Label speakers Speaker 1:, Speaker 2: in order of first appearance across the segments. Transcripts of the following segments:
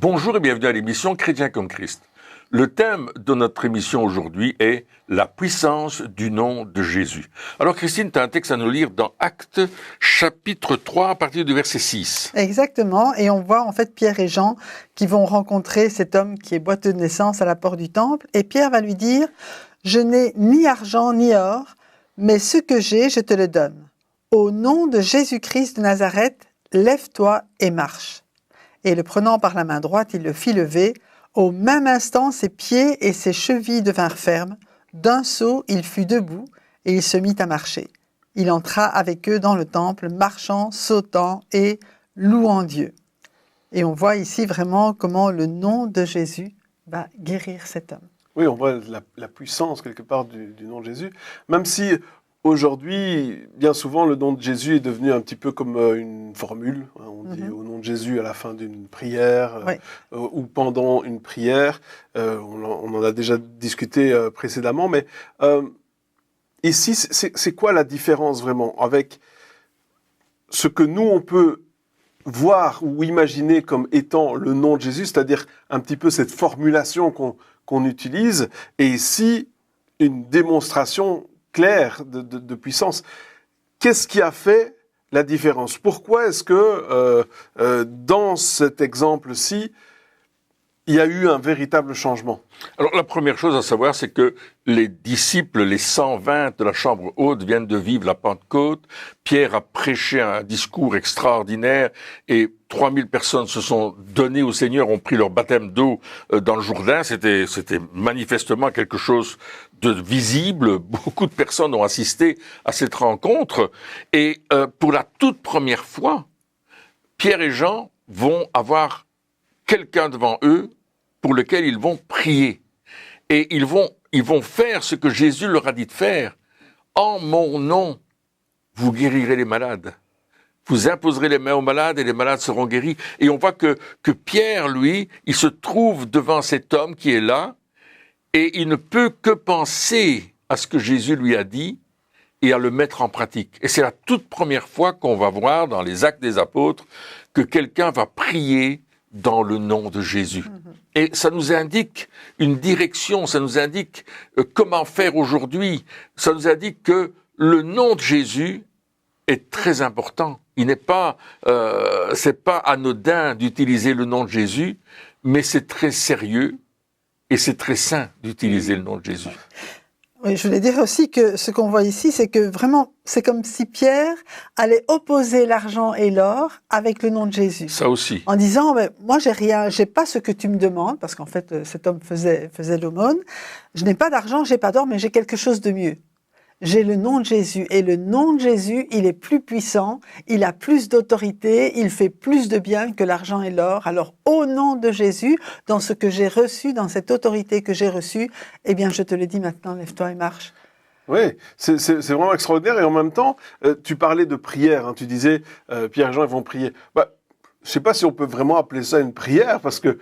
Speaker 1: Bonjour et bienvenue à l'émission Chrétien comme Christ. Le thème de notre émission aujourd'hui est la puissance du nom de Jésus. Alors Christine, tu as un texte à nous lire dans Actes chapitre 3 à partir du verset 6.
Speaker 2: Exactement, et on voit en fait Pierre et Jean qui vont rencontrer cet homme qui est boiteux de naissance à la porte du temple, et Pierre va lui dire « Je n'ai ni argent ni or, mais ce que j'ai, je te le donne. Au nom de Jésus-Christ de Nazareth, lève-toi et marche. » Et le prenant par la main droite, il le fit lever. Au même instant, ses pieds et ses chevilles devinrent fermes. D'un saut, il fut debout et il se mit à marcher. Il entra avec eux dans le temple, marchant, sautant et louant Dieu. Et on voit ici vraiment comment le nom de Jésus va guérir cet homme.
Speaker 3: Oui, on voit la puissance quelque part du nom de Jésus, même si aujourd'hui, bien souvent, le nom de Jésus est devenu un petit peu comme une formule. On dit au nom de Jésus à la fin d'une prière ou pendant une prière. On en a déjà discuté précédemment, mais ici, c'est quoi la différence vraiment avec ce que nous, on peut voir ou imaginer comme étant le nom de Jésus, c'est-à-dire un petit peu cette formulation qu'on utilise, et ici, une démonstration claire de puissance. Qu'est-ce qui a fait la différence? Pourquoi est-ce que dans cet exemple-ci, il y a eu un véritable changement?
Speaker 1: Alors la première chose à savoir, c'est que les disciples, les 120 de la chambre haute viennent de vivre la Pentecôte. Pierre a prêché un discours extraordinaire et 3000 personnes se sont données au Seigneur, ont pris leur baptême d'eau dans le Jourdain. C'était manifestement quelque chose de visible. Beaucoup de personnes ont assisté à cette rencontre. Et pour la toute première fois, Pierre et Jean vont avoir quelqu'un devant eux pour lequel ils vont prier. Et ils vont faire ce que Jésus leur a dit de faire. En mon nom, vous guérirez les malades. Vous imposerez les mains aux malades et les malades seront guéris. Et on voit que Pierre, lui, il se trouve devant cet homme qui est là et il ne peut que penser à ce que Jésus lui a dit et à le mettre en pratique. Et c'est la toute première fois qu'on va voir dans les Actes des Apôtres que quelqu'un va prier dans le nom de Jésus. Et ça nous indique une direction, ça nous indique comment faire aujourd'hui. Ça nous indique que le nom de Jésus est très important. Il n'est pas, c'est pas anodin d'utiliser le nom de Jésus, mais c'est très sérieux et c'est très sain d'utiliser le nom de Jésus.
Speaker 2: Oui, je voulais dire aussi que ce qu'on voit ici, c'est que vraiment, c'est comme si Pierre allait opposer l'argent et l'or avec le nom de Jésus.
Speaker 1: Ça aussi.
Speaker 2: En disant, moi j'ai rien, j'ai pas ce que tu me demandes, parce qu'en fait cet homme faisait l'aumône. Je n'ai pas d'argent, j'ai pas d'or, mais j'ai quelque chose de mieux. J'ai le nom de Jésus. Et le nom de Jésus, il est plus puissant, il a plus d'autorité, il fait plus de bien que l'argent et l'or. Alors, au nom de Jésus, dans ce que j'ai reçu, dans cette autorité que j'ai reçue, eh bien, je te le dis maintenant, lève-toi et marche.
Speaker 3: Oui, c'est vraiment extraordinaire. Et en même temps, tu parlais de prière. Hein, tu disais, Pierre et Jean, ils vont prier. Je ne sais pas si on peut vraiment appeler ça une prière, parce que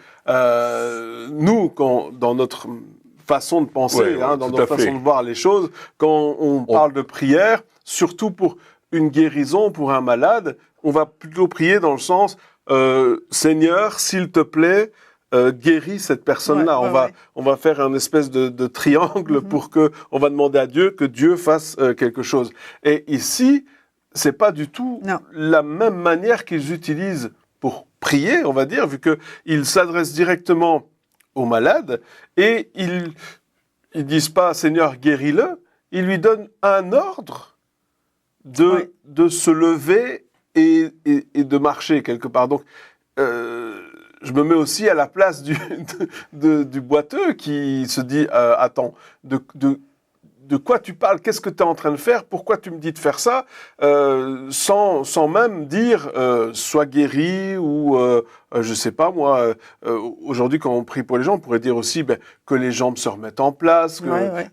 Speaker 3: nous, dans notre façon de penser, dans notre façon de voir les choses, quand on parle de prière, surtout pour une guérison, pour un malade, on va plutôt prier dans le sens Seigneur, s'il te plaît, guéris cette personne-là. On va faire un espèce de triangle pour que on va demander à Dieu que Dieu fasse quelque chose. Et ici, c'est pas du tout la même manière qu'ils utilisent pour prier, on va dire, vu que ils s'adressent directement au malade, et ils disent pas Seigneur guéris-le, ils lui donnent un ordre de se lever et de marcher quelque part. Donc je me mets aussi à la place du boiteux qui se dit attends, de quoi tu parles? Qu'est-ce que tu es en train de faire? Pourquoi tu me dis de faire ça? Sans même dire sois guéri ou je sais pas moi. Aujourd'hui, quand on prie pour les gens, on pourrait dire aussi que les jambes se remettent en place,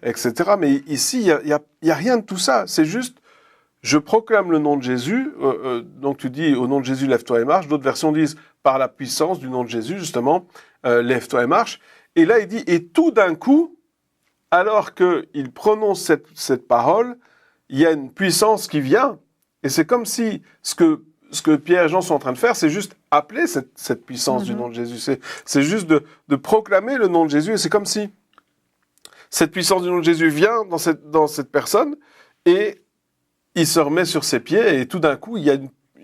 Speaker 3: etc. Mais ici, il y a rien de tout ça. C'est juste je proclame le nom de Jésus. Donc tu dis au nom de Jésus lève-toi et marche. D'autres versions disent par la puissance du nom de Jésus justement lève-toi et marche. Et là il dit et tout d'un coup, alors qu'il prononce cette parole, il y a une puissance qui vient, et c'est comme si ce que ce que Pierre et Jean sont en train de faire, c'est juste appeler cette puissance du nom de Jésus. C'est juste de proclamer le nom de Jésus. Et c'est comme si cette puissance du nom de Jésus vient dans cette personne et il se remet sur ses pieds et tout d'un coup, il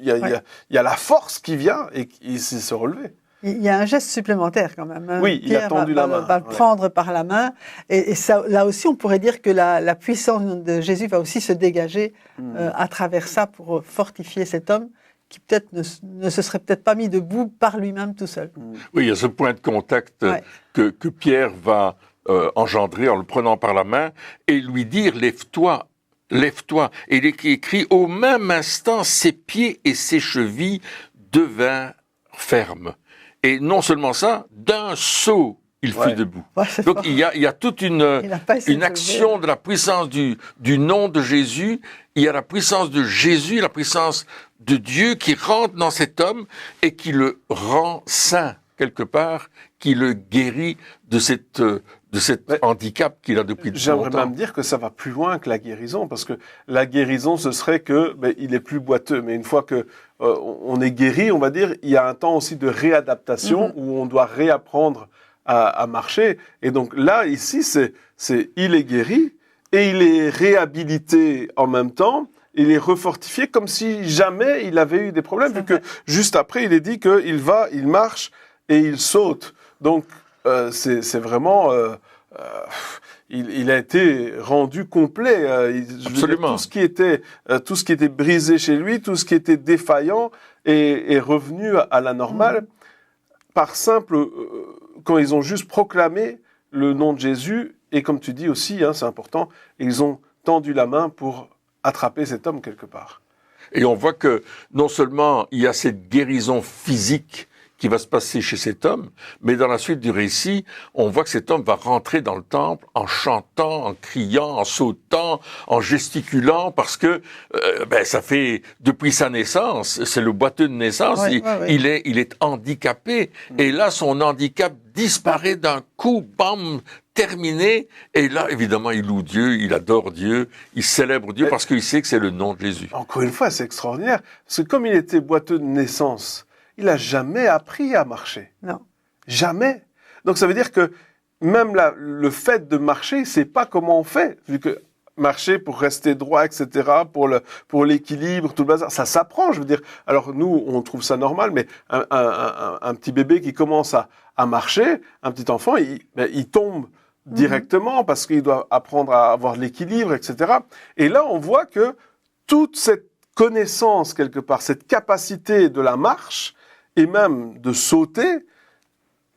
Speaker 3: y a la force qui vient et il sait se relever.
Speaker 2: Il y a un geste supplémentaire quand même.
Speaker 3: Oui, il a tendu la main.
Speaker 2: Va le prendre par la main. Et ça, là aussi, on pourrait dire que la puissance de Jésus va aussi se dégager à travers ça pour fortifier cet homme qui peut-être ne se serait peut-être pas mis debout par lui-même tout seul.
Speaker 1: Oui, il y a ce point de contact que Pierre va engendrer en le prenant par la main et lui dire « Lève-toi ». Lève-toi. Et il est écrit, au même instant, ses pieds et ses chevilles devinrent fermes. Et non seulement ça, d'un saut, il fut debout.
Speaker 2: Ouais,
Speaker 1: donc il y a toute une action de la puissance du nom de Jésus. Il y a la puissance de Jésus, la puissance de Dieu qui rentre dans cet homme et qui le rend saint, quelque part, qui le guérit de cet handicap qu'il a depuis longtemps.
Speaker 3: J'aimerais même dire que ça va plus loin que la guérison, parce que la guérison, ce serait que il est plus boiteux. Mais une fois que on est guéri, on va dire, il y a un temps aussi de réadaptation où on doit réapprendre à marcher. Et donc là, ici, il est guéri et il est réhabilité en même temps. Il est refortifié comme si jamais il avait eu des problèmes, vu que juste après, il est dit qu'il il marche et il saute. Donc, c'est vraiment... il a été rendu complet.
Speaker 1: Absolument.
Speaker 3: Tout ce qui était brisé chez lui, tout ce qui était défaillant est revenu à la normale. Par simple... quand ils ont juste proclamé le nom de Jésus, et comme tu dis aussi, c'est important, ils ont tendu la main pour attraper cet homme quelque part.
Speaker 1: Et on voit que non seulement il y a cette guérison physique qui va se passer chez cet homme, mais dans la suite du récit, on voit que cet homme va rentrer dans le temple en chantant, en criant, en sautant, en gesticulant, parce que ça fait depuis sa naissance, c'est le boiteux de naissance, il est handicapé, et là son handicap disparaît d'un coup, bam, terminé, et là évidemment il loue Dieu, il adore Dieu, il célèbre Dieu parce qu'il sait que c'est le nom de Jésus.
Speaker 3: Encore une fois, c'est extraordinaire, parce que comme il était boiteux de naissance, il n'a jamais appris à marcher.
Speaker 2: Non.
Speaker 3: Jamais. Donc ça veut dire que même le fait de marcher, il ne sait pas comment on fait. Vu que marcher pour rester droit, etc., pour l'équilibre, tout le bazar, ça s'apprend, je veux dire. Alors nous, on trouve ça normal, mais un petit bébé qui commence à marcher, un petit enfant, il tombe directement parce qu'il doit apprendre à avoir de l'équilibre, etc. Et là, on voit que toute cette connaissance, quelque part, cette capacité de la marche, et même de sauter,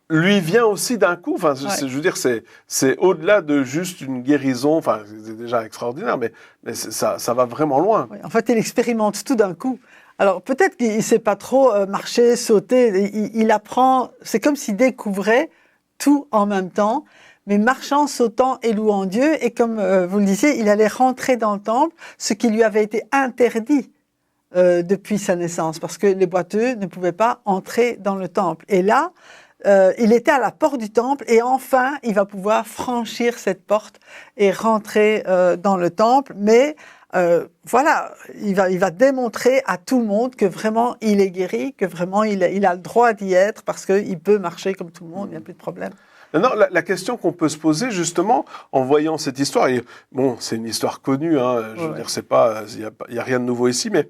Speaker 3: lui vient aussi d'un coup. Enfin, je veux dire, c'est au-delà de juste une guérison. Enfin, c'est déjà extraordinaire, mais ça va vraiment loin.
Speaker 2: Oui, en fait, il expérimente tout d'un coup. Alors, peut-être qu'il ne sait pas trop marcher, sauter. Il apprend, c'est comme s'il découvrait tout en même temps, mais marchant, sautant et louant Dieu. Et comme vous le disiez, il allait rentrer dans le temple, ce qui lui avait été interdit depuis sa naissance, parce que les boiteux ne pouvaient pas entrer dans le temple. Et là, il était à la porte du temple, et enfin, il va pouvoir franchir cette porte et rentrer dans le temple. Mais voilà, il va démontrer à tout le monde que vraiment il est guéri, que vraiment il a le droit d'y être, parce qu'il peut marcher comme tout le monde, il n'y a plus de problème.
Speaker 3: Maintenant, la question qu'on peut se poser justement en voyant cette histoire, et bon, c'est une histoire connue, je veux dire, c'est pas, il y a rien de nouveau ici, mais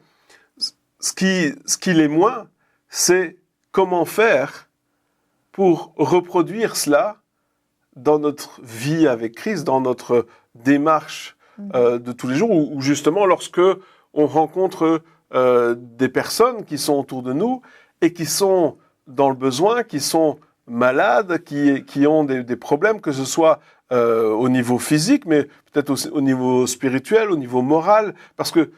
Speaker 3: ce qui l'est moins, c'est comment faire pour reproduire cela dans notre vie avec Christ, dans notre démarche de tous les jours, ou justement lorsque on rencontre des personnes qui sont autour de nous et qui sont dans le besoin, qui sont malades, qui ont des problèmes, que ce soit au niveau physique, mais peut-être aussi au niveau spirituel, au niveau moral, parce que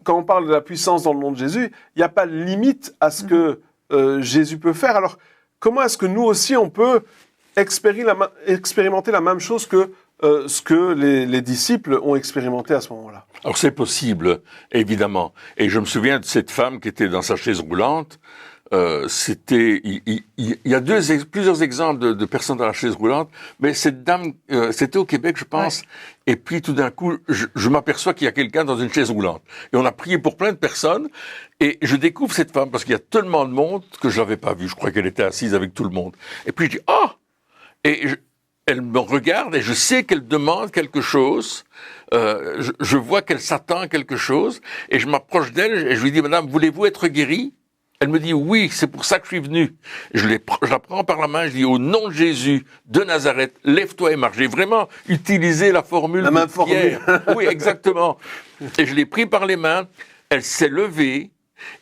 Speaker 3: quand on parle de la puissance dans le nom de Jésus, il n'y a pas de limite à ce que Jésus peut faire. Alors, comment est-ce que nous aussi, on peut expérimenter la même chose que ce que les disciples ont expérimenté à ce moment-là?
Speaker 1: Alors, c'est possible, évidemment. Et je me souviens de cette femme qui était dans sa chaise roulante. il y a plusieurs exemples de personnes dans la chaise roulante, mais cette dame, c'était au Québec, je pense, et puis tout d'un coup, je m'aperçois qu'il y a quelqu'un dans une chaise roulante. Et on a prié pour plein de personnes, et je découvre cette femme, parce qu'il y a tellement de monde que je l'avais pas vue. Je crois qu'elle était assise avec tout le monde. Et puis je dis, ah! Elle me regarde et je sais qu'elle demande quelque chose. Je vois qu'elle s'attend à quelque chose et je m'approche d'elle et je lui dis, Madame, voulez-vous être guérie? Elle me dit, oui, c'est pour ça que je suis venu. Je la prends par la main, je dis, au nom de Jésus de Nazareth, lève-toi et marche. J'ai vraiment utilisé la formule
Speaker 3: la même
Speaker 1: de Pierre. Oui, exactement. Et je l'ai pris par les mains, elle s'est levée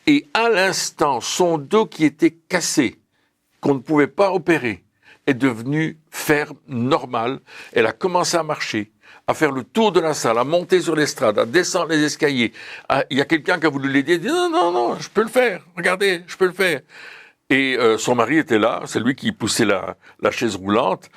Speaker 1: et à l'instant, son dos qui était cassé, qu'on ne pouvait pas opérer, est devenue ferme, normale. Elle a commencé à marcher, à faire le tour de la salle, à monter sur l'estrade, à descendre les escaliers. Il y a quelqu'un qui a voulu l'aider, il dit non, je peux le faire, regardez, je peux le faire. Et son mari était là, c'est lui qui poussait la chaise roulante.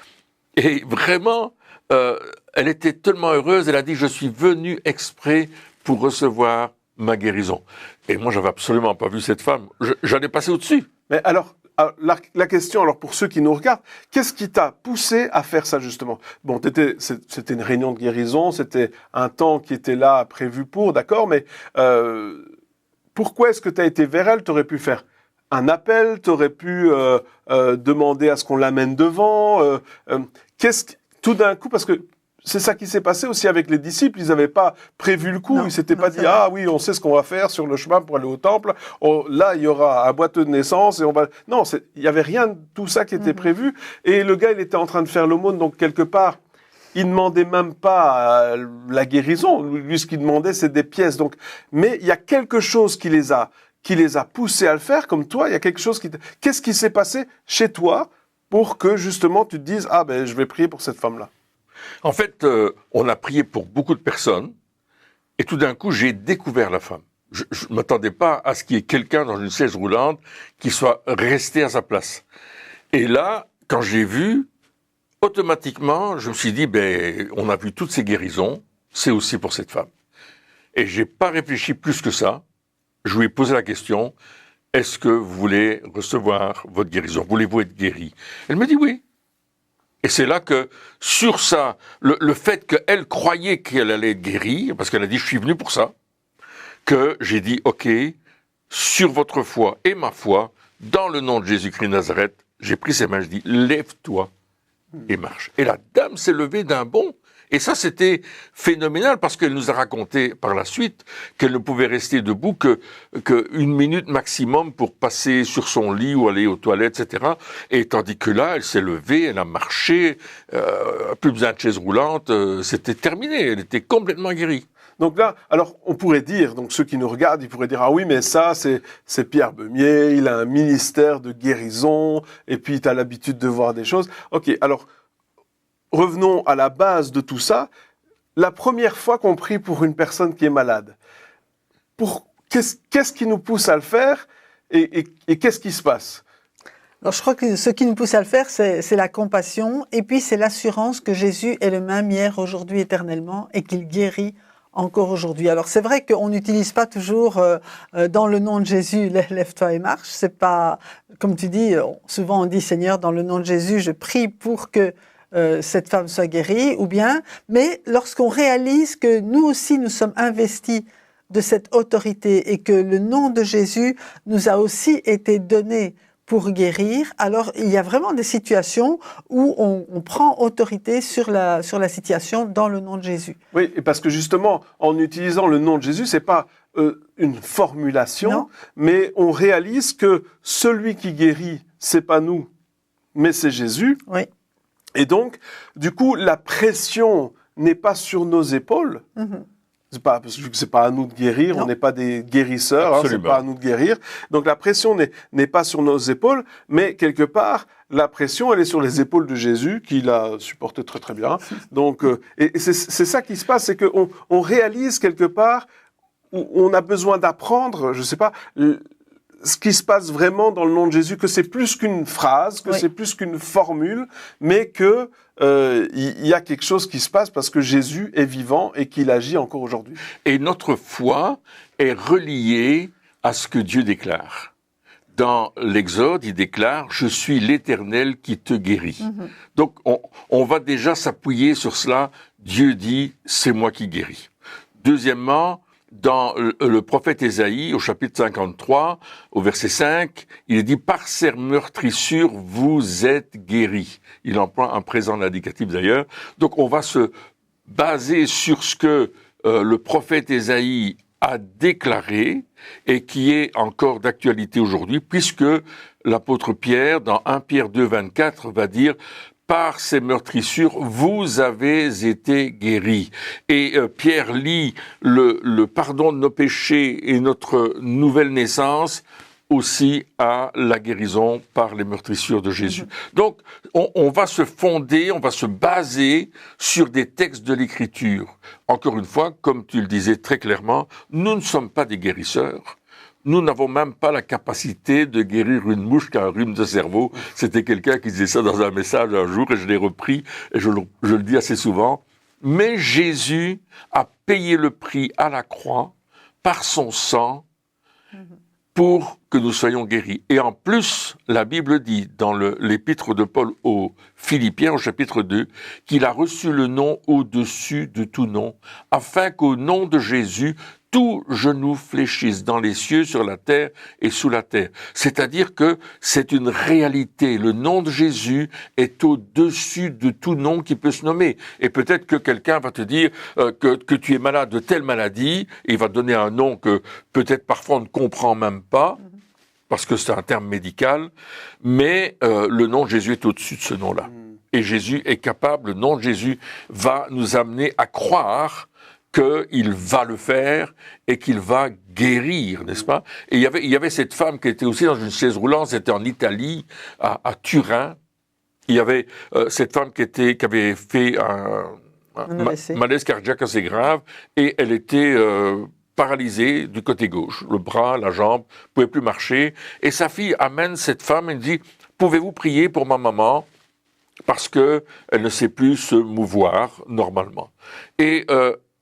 Speaker 1: Et vraiment, elle était tellement heureuse, elle a dit, je suis venue exprès pour recevoir ma guérison. Et moi, j'avais absolument pas vu cette femme. J'allais passer au-dessus.
Speaker 3: Mais alors, la question, alors pour ceux qui nous regardent, qu'est-ce qui t'a poussé à faire ça justement? Bon, c'était une réunion de guérison, c'était un temps qui était là prévu pour, d'accord, mais pourquoi est-ce que tu as été vers elle? Tu aurais pu faire un appel, tu aurais pu demander à ce qu'on l'amène devant. Tout d'un coup, parce que c'est ça qui s'est passé aussi avec les disciples. Ils n'avaient pas prévu le coup. Ils s'étaient pas dit, ah oui, on sait ce qu'on va faire sur le chemin pour aller au temple. Là, il y aura un boiteux de naissance et on va... Non, il y avait rien de tout ça qui était prévu. Et le gars, il était en train de faire l'aumône. Donc, quelque part, il demandait même pas la guérison. Lui, ce qu'il demandait, c'est des pièces. Donc, mais il y a quelque chose qui les a poussés à le faire, comme toi. Il y a quelque chose Qu'est-ce qui s'est passé chez toi pour que, justement, tu te dises, ah ben, je vais prier pour cette femme-là?
Speaker 1: En fait, on a prié pour beaucoup de personnes, et tout d'un coup, j'ai découvert la femme. Je ne m'attendais pas à ce qu'il y ait quelqu'un dans une chaise roulante qui soit resté à sa place. Et là, quand j'ai vu, automatiquement, je me suis dit, on a vu toutes ces guérisons, c'est aussi pour cette femme. Et j'ai pas réfléchi plus que ça. Je lui ai posé la question, est-ce que vous voulez recevoir votre guérison? Voulez-vous être guéri? Elle me dit oui. Et c'est là que, sur ça, le fait qu'elle croyait qu'elle allait être guérie, parce qu'elle a dit, je suis venu pour ça, que j'ai dit, ok, sur votre foi et ma foi, dans le nom de Jésus-Christ de Nazareth, j'ai pris ses mains, je dis, lève-toi et marche. Et la dame s'est levée d'un bond. Et ça, c'était phénoménal parce qu'elle nous a raconté par la suite qu'elle ne pouvait rester debout que une minute maximum pour passer sur son lit ou aller aux toilettes, etc. Et tandis que là, elle s'est levée, elle a marché, plus besoin de chaise roulante, c'était terminé, elle était complètement guérie.
Speaker 3: Donc là, alors on pourrait dire, donc ceux qui nous regardent, ils pourraient dire, ah oui, mais ça, c'est Pierre Beumier, il a un ministère de guérison, et puis tu as l'habitude de voir des choses. Ok, alors revenons à la base de tout ça. La première fois qu'on prie pour une personne qui est malade, qu'est-ce qui nous pousse à le faire et qu'est-ce qui se passe?
Speaker 2: Alors, je crois que ce qui nous pousse à le faire, c'est la compassion et puis c'est l'assurance que Jésus est le même hier, aujourd'hui, éternellement et qu'il guérit encore aujourd'hui. Alors, c'est vrai qu'on n'utilise pas toujours dans le nom de Jésus, lève-toi et marche. C'est pas, comme tu dis, souvent on dit, Seigneur, dans le nom de Jésus, je prie pour que cette femme soit guérie, ou bien, mais lorsqu'on réalise que nous aussi nous sommes investis de cette autorité et que le nom de Jésus nous a aussi été donné pour guérir, alors il y a vraiment des situations où on prend autorité sur la situation dans le nom de Jésus.
Speaker 3: Oui, et parce que justement, en utilisant le nom de Jésus, c'est pas une formulation, mais on réalise que celui qui guérit, c'est pas nous, mais c'est Jésus.
Speaker 2: Oui.
Speaker 3: Et donc, du coup, la pression n'est pas sur nos épaules. C'est pas, parce que c'est pas à nous de guérir, on n'est pas des guérisseurs, c'est pas à nous de guérir. Donc la pression n'est pas sur nos épaules, mais quelque part, la pression, elle est sur les épaules de Jésus, qui la supporte très très bien. Donc, et c'est ça qui se passe, c'est qu'on réalise quelque part où on a besoin d'apprendre, je sais pas, ce qui se passe vraiment dans le nom de Jésus, que c'est plus qu'une phrase, que c'est plus qu'une formule, mais que il y a quelque chose qui se passe parce que Jésus est vivant et qu'il agit encore aujourd'hui.
Speaker 1: Et notre foi est reliée à ce que Dieu déclare. dans l'Exode, il déclare « Je suis l'Éternel qui te guérit ». Donc, on va déjà s'appuyer sur cela. Dieu dit « C'est moi qui guéris ». Deuxièmement, dans le prophète Ésaïe, au chapitre 53, au verset 5, il est dit « Par ces meurtrissures, vous êtes guéris ». Il emploie un présent indicatif d'ailleurs. Donc, on va se baser sur ce que le prophète Ésaïe a déclaré et qui est encore d'actualité aujourd'hui, puisque l'apôtre Pierre, dans 1 Pierre 2, 24, va dire « Par ces meurtrissures, vous avez été guéris ». Et Pierre lie le pardon de nos péchés et notre nouvelle naissance aussi à la guérison par les meurtrissures de Jésus. Donc, on va se fonder, on va se baser sur des textes de l'Écriture. Encore une fois, comme tu le disais très clairement, nous ne sommes pas des guérisseurs. Nous n'avons même pas la capacité de guérir une mouche qui a un rhume de cerveau. C'était quelqu'un qui disait ça dans un message un jour, et je l'ai repris, et je le dis assez souvent. Mais Jésus a payé le prix à la croix par son sang pour que nous soyons guéris. Et en plus, la Bible dit dans l'épître de Paul aux Philippiens, au chapitre 2, qu'il a reçu le nom au-dessus de tout nom, afin qu'au nom de Jésus, tout genou fléchisse dans les cieux, sur la terre et sous la terre. C'est-à-dire que c'est une réalité. Le nom de Jésus est au-dessus de tout nom qui peut se nommer. Et peut-être que quelqu'un va te dire que tu es malade de telle maladie, et il va te donner un nom que peut-être parfois on ne comprend même pas, parce que c'est un terme médical, mais le nom de Jésus est au-dessus de ce nom-là. Et Jésus est capable, le nom de Jésus va nous amener à croire qu'il va le faire et qu'il va guérir, n'est-ce pas? Et il y avait cette femme qui était aussi dans une chaise roulante, c'était en Italie, à Turin. Il y avait cette femme qui avait fait un malaise cardiaque assez grave, et elle était paralysée du côté gauche, le bras, la jambe, ne pouvait plus marcher. Et sa fille amène cette femme et dit « Pouvez-vous prier pour ma maman ?» parce qu'elle ne sait plus se mouvoir normalement. Et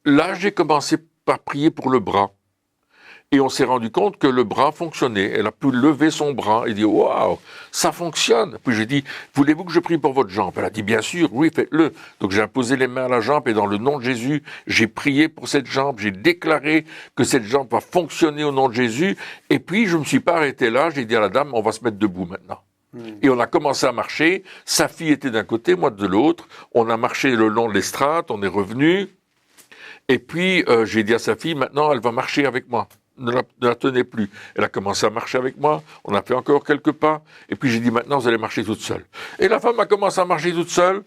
Speaker 1: là, j'ai commencé par prier pour le bras. Et on s'est rendu compte que le bras fonctionnait. Elle a pu lever son bras et dire « Waouh, ça fonctionne !» Puis j'ai dit « Voulez-vous que je prie pour votre jambe ?» Elle a dit « Bien sûr, oui, faites-le. » Donc j'ai imposé les mains à la jambe et dans le nom de Jésus, j'ai prié pour cette jambe. J'ai déclaré que cette jambe va fonctionner au nom de Jésus. Et puis je ne me suis pas arrêté là. J'ai dit à la dame « On va se mettre debout maintenant. » Et on a commencé à marcher. Sa fille était d'un côté, moi de l'autre. On a marché le long de l'estrade, on est revenu. Et puis, j'ai dit à sa fille, maintenant, elle va marcher avec moi. Ne la tenez plus. Elle a commencé à marcher avec moi. On a fait encore quelques pas. Et puis, j'ai dit, maintenant, vous allez marcher toute seule. Et la femme a commencé à marcher toute seule.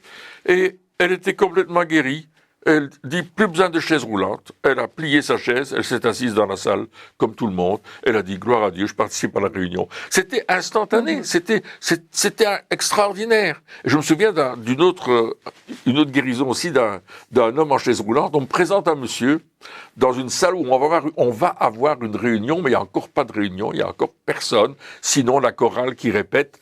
Speaker 1: Et elle était complètement guérie. Elle dit, plus besoin de chaise roulante. Elle a plié sa chaise. Elle s'est assise dans la salle, comme tout le monde. Elle a dit, gloire à Dieu, je participe à la réunion. C'était instantané. C'était extraordinaire. Et je me souviens une autre guérison aussi d'un homme en chaise roulante. On me présente un monsieur dans une salle où on va avoir une réunion, mais il n'y a encore pas de réunion. Il n'y a encore personne. Sinon, la chorale qui répète.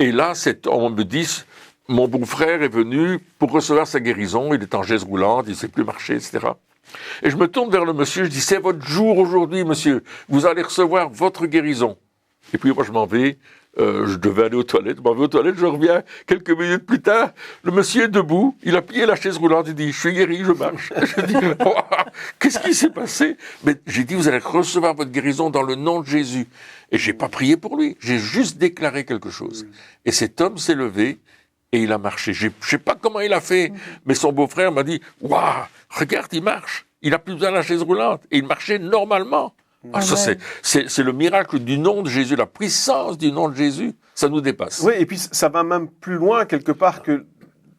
Speaker 1: Et là, on me dit, mon beau-frère est venu pour recevoir sa guérison, il est en chaise roulante, il ne sait plus marcher, etc. Et je me tourne vers le monsieur, je dis, c'est votre jour aujourd'hui, monsieur, vous allez recevoir votre guérison. Et puis moi je m'en vais, je devais aller aux toilettes, je m'en vais aux toilettes, je reviens quelques minutes plus tard, le monsieur est debout, il a plié la chaise roulante, il dit, je suis guéri, je marche. Je dis, oh, qu'est-ce qui s'est passé? Mais j'ai dit, vous allez recevoir votre guérison dans le nom de Jésus. Et j'ai pas prié pour lui, j'ai juste déclaré quelque chose. Et cet homme s'est levé, et il a marché. Je ne sais pas comment il a fait, mais son beau-frère m'a dit « Waouh, regarde, il marche. Il n'a plus besoin de la chaise roulante. » Et il marchait normalement. Ah, ça, c'est le miracle du nom de Jésus, la puissance du nom de Jésus. Ça nous dépasse.
Speaker 3: Oui, et puis ça va même plus loin, quelque part, que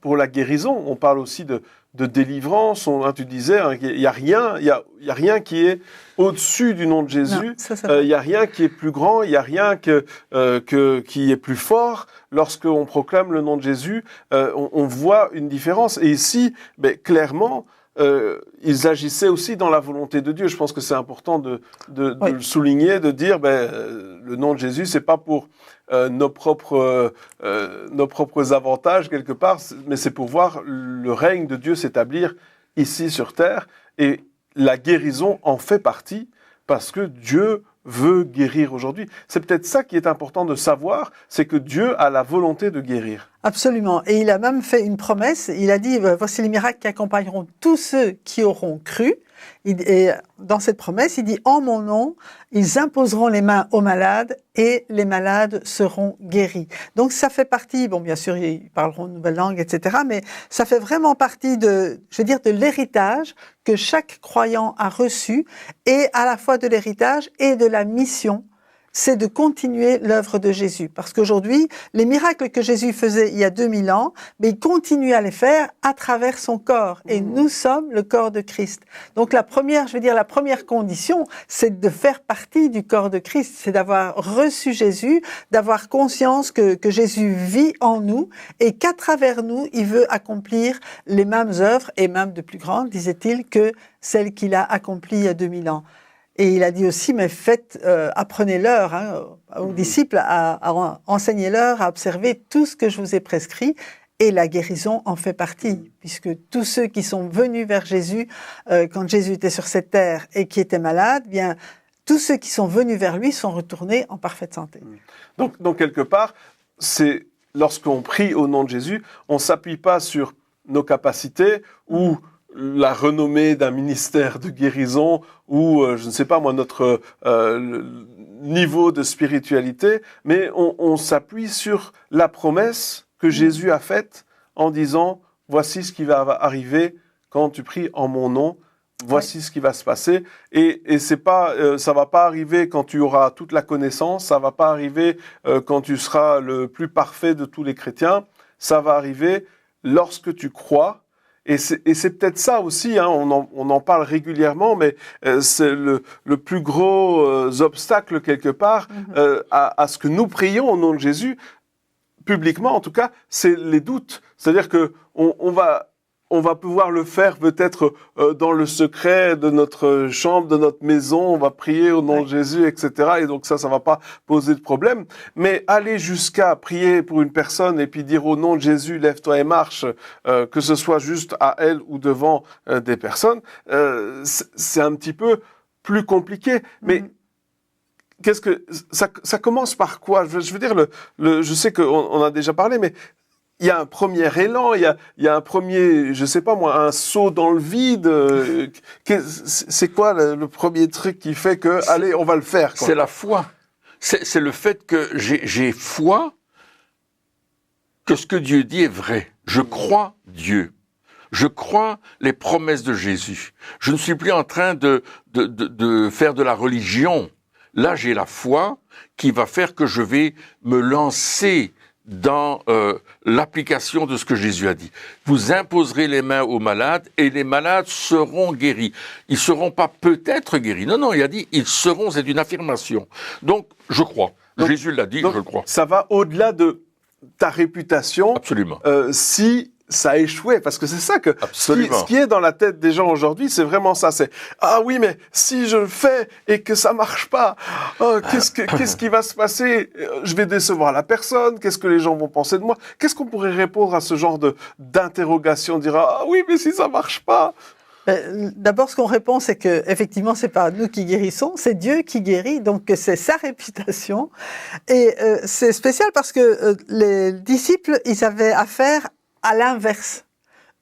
Speaker 3: pour la guérison. On parle aussi de délivrance. Tu disais, il n'y a rien qui est au-dessus du nom de Jésus. Il n'y a rien qui est plus grand, il n'y a rien qui est plus fort. Lorsqu'on proclame le nom de Jésus, on voit une différence. Et ici, clairement, ils agissaient aussi dans la volonté de Dieu. Je pense que c'est important de le souligner, de dire, le nom de Jésus, c'est pas pour nos propres avantages quelque part, mais c'est pour voir le règne de Dieu s'établir ici sur terre. Et la guérison en fait partie, parce que Dieu veut guérir aujourd'hui. C'est peut-être ça qui est important de savoir, c'est que Dieu a la volonté de guérir.
Speaker 2: Absolument. Et il a même fait une promesse. Il a dit, voici les miracles qui accompagneront tous ceux qui auront cru. Et dans cette promesse, il dit, en mon nom, ils imposeront les mains aux malades et les malades seront guéris. Donc ça fait partie, bon bien sûr, ils parleront une nouvelle langue, etc., mais ça fait vraiment partie de l'héritage que chaque croyant a reçu, et à la fois de l'héritage et de la mission, c'est de continuer l'œuvre de Jésus. Parce qu'aujourd'hui, les miracles que Jésus faisait il y a 2000 ans, mais il continue à les faire à travers son corps. Et nous sommes le corps de Christ. Donc la première condition, c'est de faire partie du corps de Christ. C'est d'avoir reçu Jésus, d'avoir conscience que Jésus vit en nous et qu'à travers nous, il veut accomplir les mêmes œuvres, et même de plus grandes, disait-il, que celles qu'il a accomplies il y a 2000 ans. Et il a dit aussi, mais apprenez-leur aux disciples, enseignez-leur à observer tout ce que je vous ai prescrit, et la guérison en fait partie, puisque tous ceux qui sont venus vers Jésus, quand Jésus était sur cette terre et qui étaient malades, bien, tous ceux qui sont venus vers lui sont retournés en parfaite santé.
Speaker 3: Donc quelque part, c'est lorsqu'on prie au nom de Jésus, on ne s'appuie pas sur nos capacités ou la renommée d'un ministère de guérison ou, je ne sais pas moi, notre niveau de spiritualité, mais on s'appuie sur la promesse que Jésus a faite en disant « Voici ce qui va arriver quand tu pries en mon nom, voici ce qui va se passer. » Et c'est pas, ça va pas arriver quand tu auras toute la connaissance, ça va pas arriver quand tu seras le plus parfait de tous les chrétiens, ça va arriver lorsque tu crois. Et c'est peut-être ça aussi, on en parle régulièrement, mais c'est le plus gros obstacle quelque part à ce que nous prions au nom de Jésus, publiquement en tout cas, c'est les doutes. C'est-à-dire que on va pouvoir le faire peut-être dans le secret de notre chambre, de notre maison, on va prier au nom de Jésus, etc. Et donc ça va pas poser de problème. Mais aller jusqu'à prier pour une personne et puis dire au nom de Jésus, lève-toi et marche, que ce soit juste à elle ou devant des personnes, c'est un petit peu plus compliqué. Mais qu'est-ce que ça commence par quoi? Je veux dire, je sais qu'on a déjà parlé, mais il y a un premier élan, il y a un premier, je sais pas moi, un saut dans le vide. C'est quoi le premier truc qui fait que, allez, on va le faire, quoi?
Speaker 1: C'est la foi. C'est le fait que j'ai foi que ce que Dieu dit est vrai. Je crois Dieu. Je crois les promesses de Jésus. Je ne suis plus en train de faire de la religion. Là, j'ai la foi qui va faire que je vais me lancer dans l'application de ce que Jésus a dit. Vous imposerez les mains aux malades et les malades seront guéris. Ils seront pas peut-être guéris. Non, il a dit ils seront, c'est une affirmation. Donc, je crois. Jésus l'a dit, je le crois.
Speaker 3: Ça va au-delà de ta réputation.
Speaker 1: Absolument.
Speaker 3: Si ça a échoué, parce que c'est ça que ce qui est dans la tête des gens aujourd'hui, c'est vraiment ça. C'est ah oui, mais si je le fais et que ça marche pas, qu'est-ce qui va se passer? Je vais décevoir la personne. Qu'est-ce que les gens vont penser de moi? Qu'est-ce qu'on pourrait répondre à ce genre d'interrogation? Dire ah oui, mais si ça marche pas.
Speaker 2: D'abord, ce qu'on répond, c'est que effectivement, c'est pas nous qui guérissons, c'est Dieu qui guérit, donc c'est sa réputation. Et c'est spécial parce que les disciples, ils avaient affaire à l'inverse.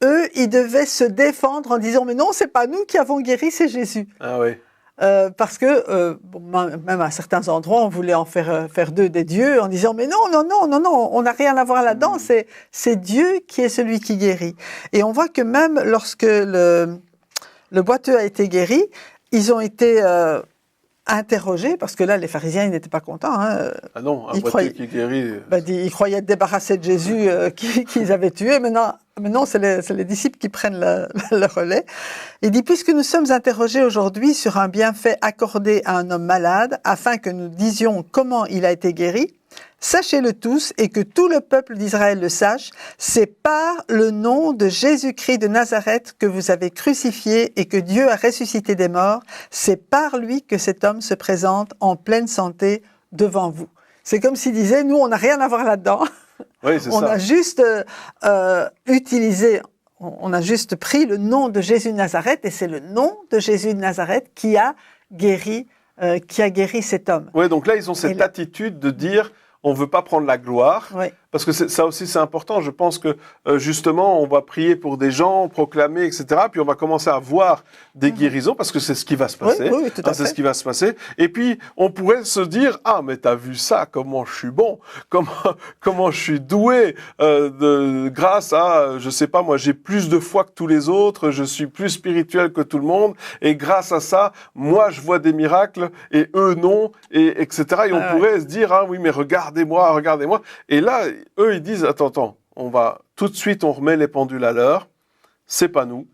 Speaker 2: Eux, ils devaient se défendre en disant « Mais non, c'est pas nous qui avons guéri, c'est Jésus. »
Speaker 3: Ah oui.
Speaker 2: Parce que, même à certains endroits, on voulait en faire d'eux des dieux en disant « Mais non, on n'a rien à voir là-dedans, c'est Dieu qui est celui qui guérit. » Et on voit que même lorsque le boiteux a été guéri, ils ont été interrogés, parce que là, les pharisiens, ils n'étaient pas contents.
Speaker 3: Ah non, un boiteux qui guérit.
Speaker 2: Ils croyaient être débarrassés de Jésus qu'ils avaient tué. Maintenant, c'est les disciples qui prennent le relais. Il dit, puisque nous sommes interrogés aujourd'hui sur un bienfait accordé à un homme malade, afin que nous disions comment il a été guéri, sachez-le tous et que tout le peuple d'Israël le sache, c'est par le nom de Jésus-Christ de Nazareth que vous avez crucifié et que Dieu a ressuscité des morts. C'est par lui que cet homme se présente en pleine santé devant vous. C'est comme s'il disait, nous, on n'a rien à voir là-dedans.
Speaker 3: Oui, c'est ça.
Speaker 2: On a juste on a juste pris le nom de Jésus de Nazareth et c'est le nom de Jésus de Nazareth qui a guéri qui a guéri cet homme.
Speaker 3: Oui, donc là, ils ont cette attitude de dire on ne veut pas prendre la gloire.
Speaker 2: Oui.
Speaker 3: Parce que ça aussi, c'est important. Je pense que, justement, on va prier pour des gens, proclamer, etc. Puis on va commencer à voir des guérisons, parce que c'est ce qui va se passer.
Speaker 2: Oui, tout à fait.
Speaker 3: C'est ce qui va se passer. Et puis, on pourrait se dire, ah, mais t'as vu ça, comment je suis bon, comment je suis doué, grâce à, je sais pas, moi, j'ai plus de foi que tous les autres, je suis plus spirituel que tout le monde, et grâce à ça, moi, je vois des miracles, et eux, non, et etc. Et on pourrait se dire, ah oui, mais regardez-moi. Et là, eux, ils disent, attends, on va tout de suite, on remet les pendules à l'heure. C'est pas nous,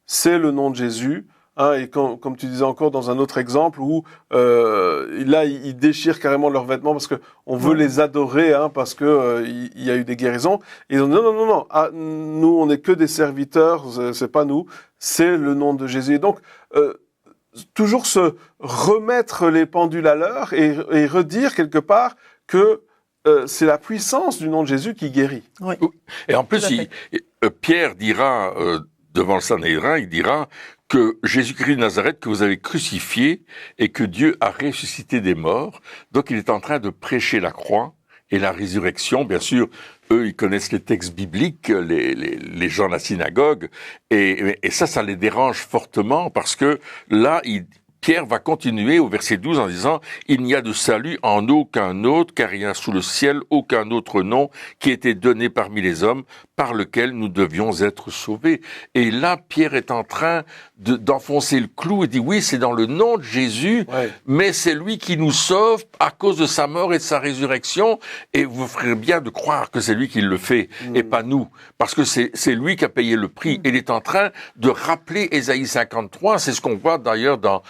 Speaker 3: c'est le nom de Jésus. Hein, et comme tu disais encore dans un autre exemple où là, ils déchirent carrément leurs vêtements parce que on veut les adorer, hein, parce que il y a eu des guérisons. Et ils ont dit non, ah, nous, on n'est que des serviteurs, c'est pas nous, c'est le nom de Jésus. Et donc, toujours se remettre les pendules à l'heure et redire quelque part que c'est la puissance du nom de Jésus qui guérit.
Speaker 2: Oui.
Speaker 1: Et en plus, Pierre dira, devant le Sanhédrin, il dira que Jésus-Christ de Nazareth, que vous avez crucifié et que Dieu a ressuscité des morts. Donc il est en train de prêcher la croix et la résurrection. Bien sûr, eux, ils connaissent les textes bibliques, les gens de la synagogue, et ça les dérange fortement parce que là, Pierre va continuer au verset 12 en disant « Il n'y a de salut en aucun autre, car il n'y a sous le ciel aucun autre nom qui ait été donné parmi les hommes par lequel nous devions être sauvés. » Et là, Pierre est en train d'enfoncer le clou et dit « Oui, c'est dans le nom de Jésus, mais c'est lui qui nous sauve à cause de sa mort et de sa résurrection. Et vous ferez bien de croire que c'est lui qui le fait et pas nous, parce que c'est lui qui a payé le prix. » Et il est en train de rappeler Ésaïe 53, c'est ce qu'on voit d'ailleurs dans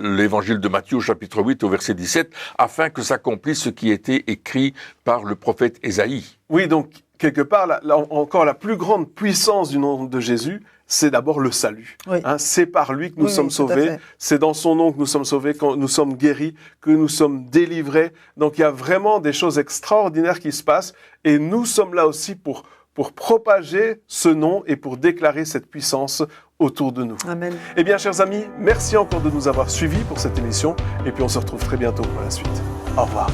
Speaker 1: l'évangile de Matthieu, chapitre 8, au verset 17, afin que s'accomplisse ce qui était écrit par le prophète Ésaïe.
Speaker 3: Oui, donc, quelque part, encore la plus grande puissance du nom de Jésus, c'est d'abord le salut. Oui. Hein, c'est par lui que nous sommes sauvés, c'est dans son nom que nous sommes sauvés, que nous sommes guéris, que nous sommes délivrés. Donc, il y a vraiment des choses extraordinaires qui se passent, et nous sommes là aussi pour propager ce nom et pour déclarer cette puissance autour de nous.
Speaker 2: Amen.
Speaker 3: Eh bien, chers amis, merci encore de nous avoir suivis pour cette émission, et puis on se retrouve très bientôt pour la suite. Au revoir.